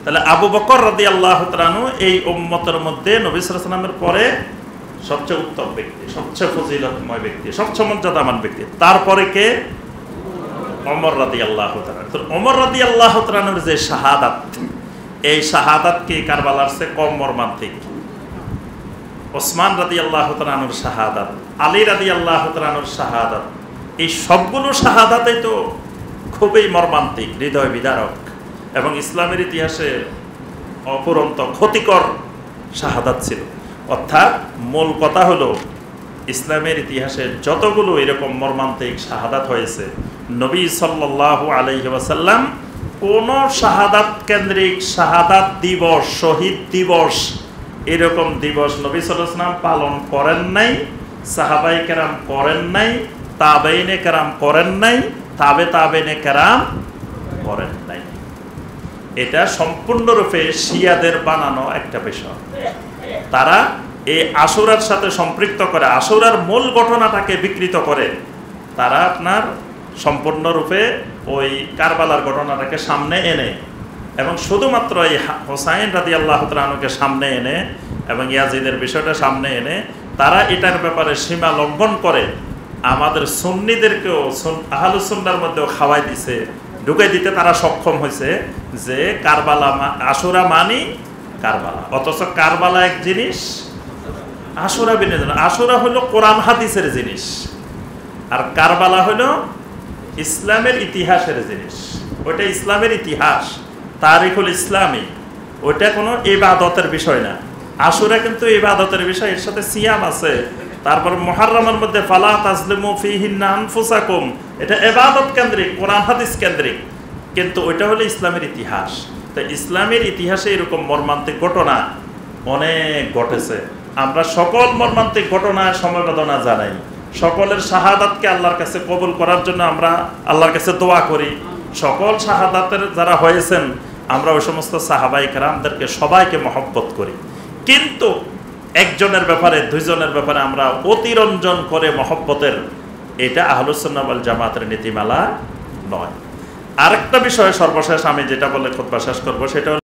তাহলে আবু বকর রাদিয়াল্লাহু তাআলা আনহু এই উম্মতের মধ্যে নবী সাল্লাল্লাহু আলাইহি ওয়াসাল্লামের পরে সবচেয়ে উত্তম ব্যক্তি, সবচেয়ে ফজিলতময় ব্যক্তি, সবচেয়ে মর্যাদাবান ব্যক্তি। তারপরে কে? ওমর রাদিয়াল্লাহু তাআলা। তো ওমর রাদিয়াল্লাহু তাআলার যে শাহাদাত, এই শাহাদাত কি কারবালার চেয়ে কম মর্মান্তিক? ওসমান রাদিয়াল্লাহু তাআলার শাহাদাত, আলী রাদিয়াল্লাহু তাআলার শাহাদাত, এই সবগুলো শাহাদাতই তো খুবই মর্মান্তিক, হৃদয় বিদারক এবং ইসলামের ইতিহাসে অপরন্ত ক্ষতিকর শাহাদাত ছিল। অর্থাৎ মূল কথা হলো, ইসলামের ইতিহাসে যতগুলো এরকম মর্মান্তিক শাহাদাত হয়েছে, নবী সাল্লাল্লাহু আলাইহি ওয়াসাল্লাম কোন শাহাদাত কেন্দ্রিক শাহাদাত দিবস, শহীদ দিবস, এরকম দিবস নবী সাল্লাল্লাহু আলাইহি ওয়াসাল্লাম পালন করেন নাই, সাহাবায়ে কেরাম করেন নাই, তাবেঈনে কেরাম করেন নাই, তাবেঈনে কেরাম করেন নাই। এটা সম্পূর্ণরূপে শিয়াদের বানানো একটা বিষয়। তারা এই আশুরার সাথে সম্পৃক্ত করে, আশুরার মূল ঘটনাটাকে বিকৃত করে তারা আপনার সম্পূর্ণরূপে ওই কারবালার ঘটনাটাকে সামনে এনে এবং শুধুমাত্র এই হোসাইন রাদিয়াল্লাহু তাআলা আনহুকে সামনে এনে এবং ইয়াজিদের বিষয়টা সামনে এনে তারা এটার ব্যাপারে সীমা লঙ্ঘন করে আমাদের সুন্নিদেরকেও আহলুস সুন্নাহর মধ্যেও খাওয়াই দিছে, ঢুকে দিতে তারা সক্ষম হয়েছে যে কারবালা আশুরা মানি কারবালা, অথচ কারবালা এক জিনিস, আশুরা ভিন্ন জিনিস। আশুরা হলো কোরআন হাদিসের জিনিস আর কারবালা হলো ইসলামের ইতিহাসের জিনিস। ওইটা ইসলামের ইতিহাস, তারিখুল ইসলামী, ওইটা কোনো ইবাদতের বিষয় না। আশুরা কিন্তু ইবাদতের বিষয়, এর সাথে সিয়াম আছে। তারপর মুহররমের মধ্যে ফালা তাজলিমু ফিহিন্না আনফুসাকুম, এটা ইবাদত কেন্দ্রিক, কোরআন হাদিস কেন্দ্রিক, কিন্তু ওইটা হলো ইসলামের ইতিহাস। তো ইসলামের ইতিহাসে এরকম মর্মান্তিক ঘটনা অনেক ঘটেছে। আমরা সকল মর্মান্তিক ঘটনায় সমবেদনা জানাই, সকলের শাহাদাতকে আল্লাহর কাছে কবুল করার জন্য আমরা আল্লাহর কাছে দোয়া করি। সকল শাহাদাতের যারা হয়েছেন আমরা ওই সমস্ত সাহাবায়ে কেরামদেরকে সবাইকে মহব্বত করি, কিন্তু একজনের ব্যাপারে, দুইজনের ব্যাপারে আমরা অতিরঞ্জন করে মহব্বতের, এটা আহলুস সুন্নাহ ওয়াল জামাতের নীতিমালা নয়। আরেকটা বিষয় সর্বশেষ আমি যেটা বলে খুতবা শেষ করবো, সেটা